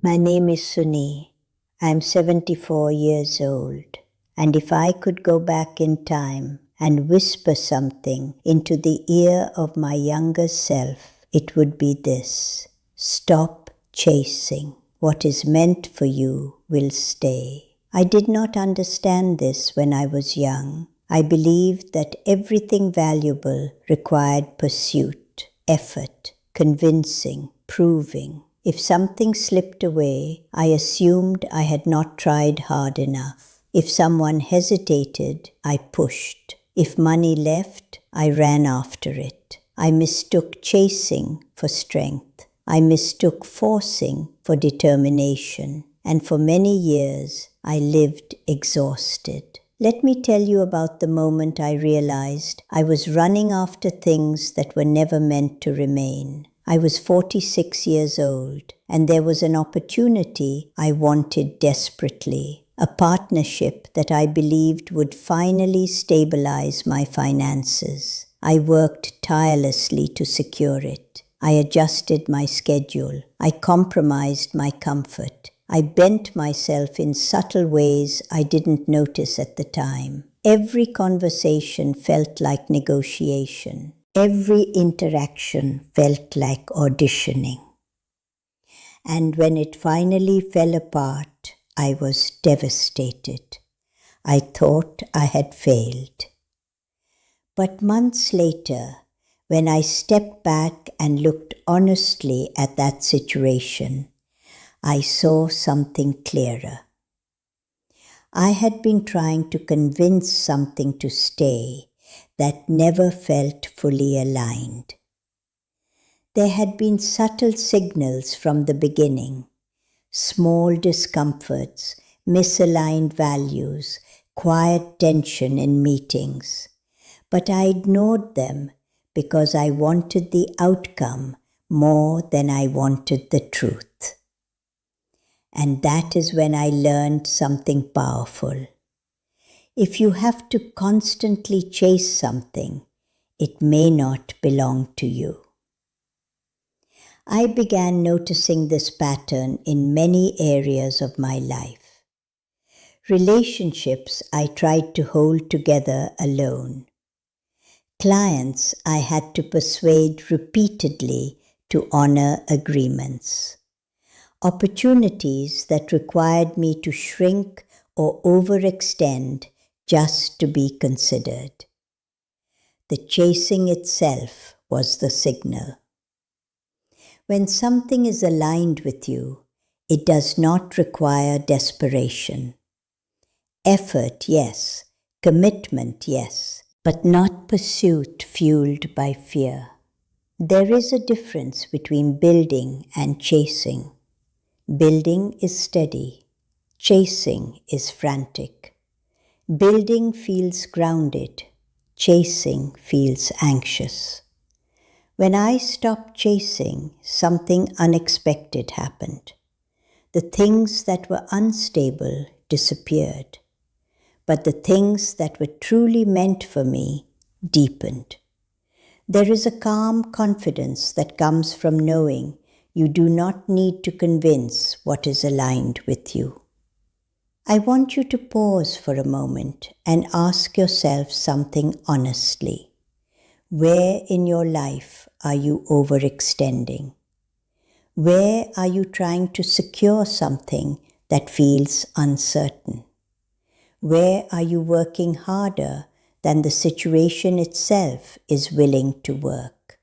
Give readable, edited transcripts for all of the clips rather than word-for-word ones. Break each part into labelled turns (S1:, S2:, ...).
S1: My name is Suni. I'm 74 years old. And if I could go back in time and whisper something into the ear of my younger self, it would be this: stop chasing. What is meant for you will stay. I did not understand this when I was young. I believed that everything valuable required pursuit, effort, convincing, proving. If something slipped away, I assumed I had not tried hard enough. If someone hesitated, I pushed. If money left, I ran after it. I mistook chasing for strength. I mistook forcing for determination. And for many years, I lived exhausted. Let me tell you about the moment I realized I was running after things that were never meant to remain. I was 46 years old, and there was an opportunity I wanted desperately, a partnership that I believed would finally stabilize my finances. I worked tirelessly to secure it. I adjusted my schedule. I compromised my comfort. I bent myself in subtle ways I didn't notice at the time. Every conversation felt like negotiation. Every interaction felt like auditioning. And when it finally fell apart, I was devastated. I thought I had failed. But months later, when I stepped back and looked honestly at that situation, I saw something clearer. I had been trying to convince something to stay that never felt fully aligned. There had been subtle signals from the beginning, small discomforts, misaligned values, quiet tension in meetings, but I ignored them because I wanted the outcome more than I wanted the truth. And that is when I learned something powerful. If you have to constantly chase something, it may not belong to you. I began noticing this pattern in many areas of my life. Relationships I tried to hold together alone. Clients I had to persuade repeatedly to honor agreements. Opportunities that required me to shrink or overextend just to be considered. The chasing itself was the signal. When something is aligned with you, it does not require desperation. Effort, yes. Commitment, yes. But not pursuit fueled by fear. There is a difference between building and chasing. Building is steady. Chasing is frantic. Building feels grounded. Chasing feels anxious. When I stopped chasing, something unexpected happened. The things that were unstable disappeared, but the things that were truly meant for me deepened. There is a calm confidence that comes from knowing you do not need to convince what is aligned with you. I want you to pause for a moment and ask yourself something honestly. Where in your life are you overextending? Where are you trying to secure something that feels uncertain? Where are you working harder than the situation itself is willing to work?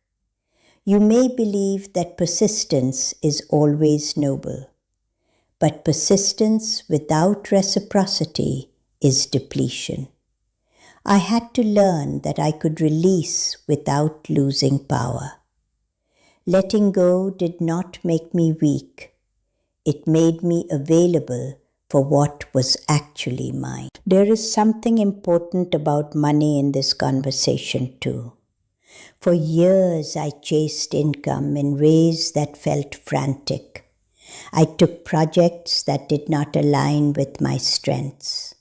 S1: You may believe that persistence is always noble, but persistence without reciprocity is depletion. I had to learn that I could release without losing power. Letting go did not make me weak. It made me available for what was actually mine. There is something important about money in this conversation too. For years I chased income in ways that felt frantic. I took projects that did not align with my strengths.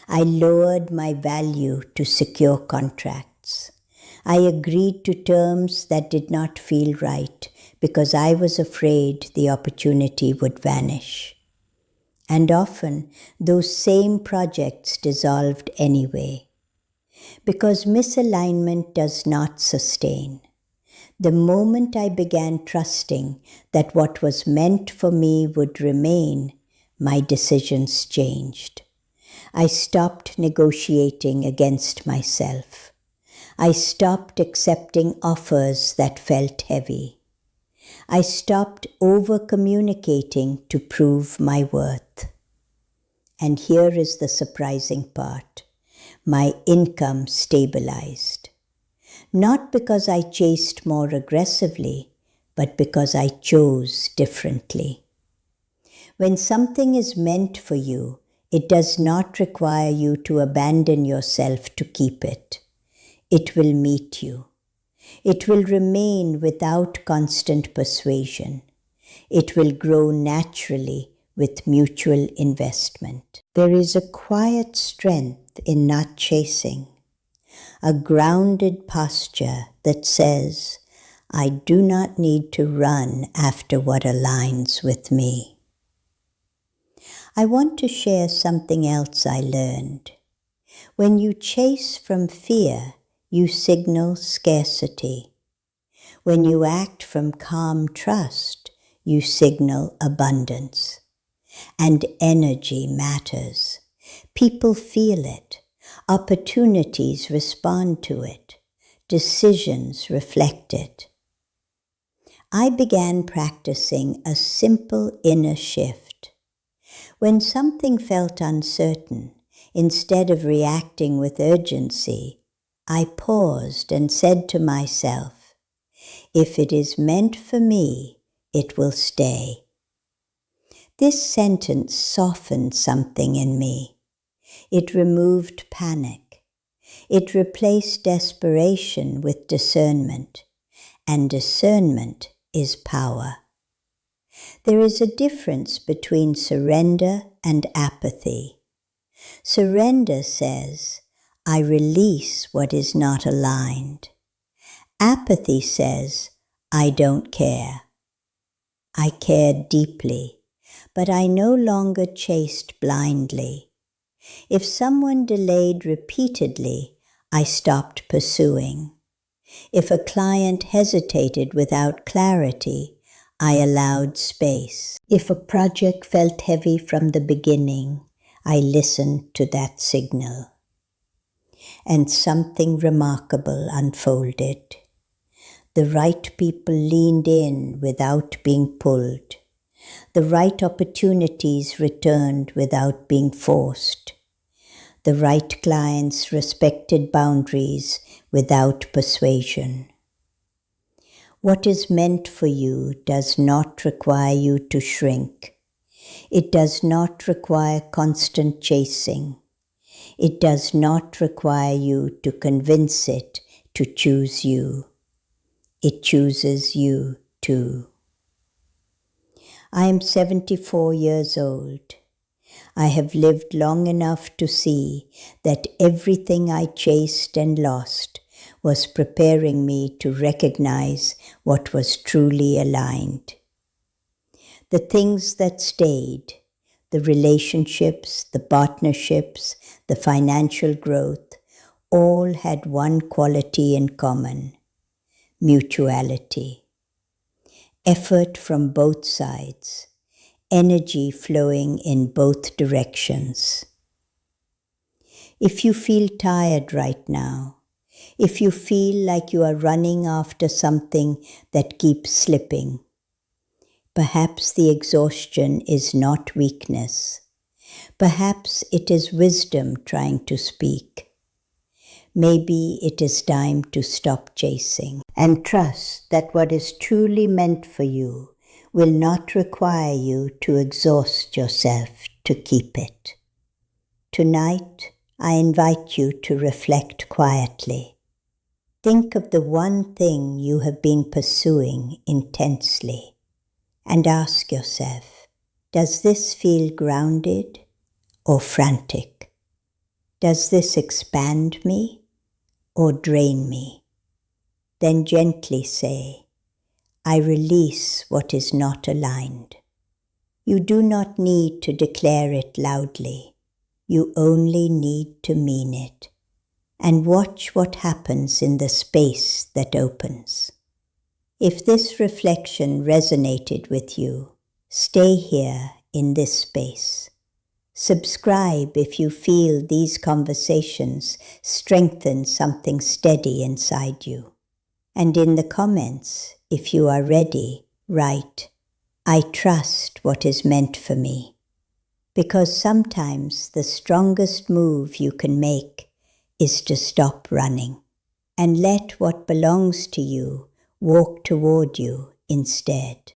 S1: I lowered my value to secure contracts. I agreed to terms that did not feel right because I was afraid the opportunity would vanish. And often those same projects dissolved anyway, because misalignment does not sustain. The moment I began trusting that what was meant for me would remain, my decisions changed. I stopped negotiating against myself. I stopped accepting offers that felt heavy. I stopped over-communicating to prove my worth. And here is the surprising part. My income stabilized. Not because I chased more aggressively, but because I chose differently. When something is meant for you, it does not require you to abandon yourself to keep it. It will meet you. It will remain without constant persuasion. It will grow naturally with mutual investment. There is a quiet strength in not chasing, a grounded posture that says, I do not need to run after what aligns with me. I want to share something else I learned. When you chase from fear, you signal scarcity. When you act from calm trust, you signal abundance. And energy matters. People feel it. Opportunities respond to it. Decisions reflect it. I began practicing a simple inner shift. When something felt uncertain, instead of reacting with urgency, I paused and said to myself, if it is meant for me, it will stay. This sentence softened something in me. It removed panic. It replaced desperation with discernment, and discernment is power. There is a difference between surrender and apathy. Surrender says, I release what is not aligned. Apathy says, I don't care. I cared deeply, but I no longer chased blindly. If someone delayed repeatedly, I stopped pursuing. If a client hesitated without clarity, I allowed space. If a project felt heavy from the beginning, I listened to that signal. And something remarkable unfolded. The right people leaned in without being pulled. The right opportunities returned without being forced. The right clients respected boundaries without persuasion. What is meant for you does not require you to shrink. It does not require constant chasing. It does not require you to convince it to choose you. It chooses you too. I am 74 years old. I have lived long enough to see that everything I chased and lost was preparing me to recognize what was truly aligned. The things that stayed, the relationships, the partnerships, the financial growth, all had one quality in common: mutuality. Effort from both sides, energy flowing in both directions. If you feel tired right now, if you feel like you are running after something that keeps slipping, perhaps the exhaustion is not weakness. Perhaps it is wisdom trying to speak. Maybe it is time to stop chasing and trust that what is truly meant for you will not require you to exhaust yourself to keep it. Tonight, I invite you to reflect quietly. Think of the one thing you have been pursuing intensely and ask yourself, does this feel grounded or frantic? Does this expand me or drain me? Then gently say, I release what is not aligned. You do not need to declare it loudly. You only need to mean it. And watch what happens in the space that opens. If this reflection resonated with you, stay here in this space. Subscribe if you feel these conversations strengthen something steady inside you. And in the comments, if you are ready, write, "I trust what is meant for me." Because sometimes the strongest move you can make is to stop running and let what belongs to you walk toward you instead.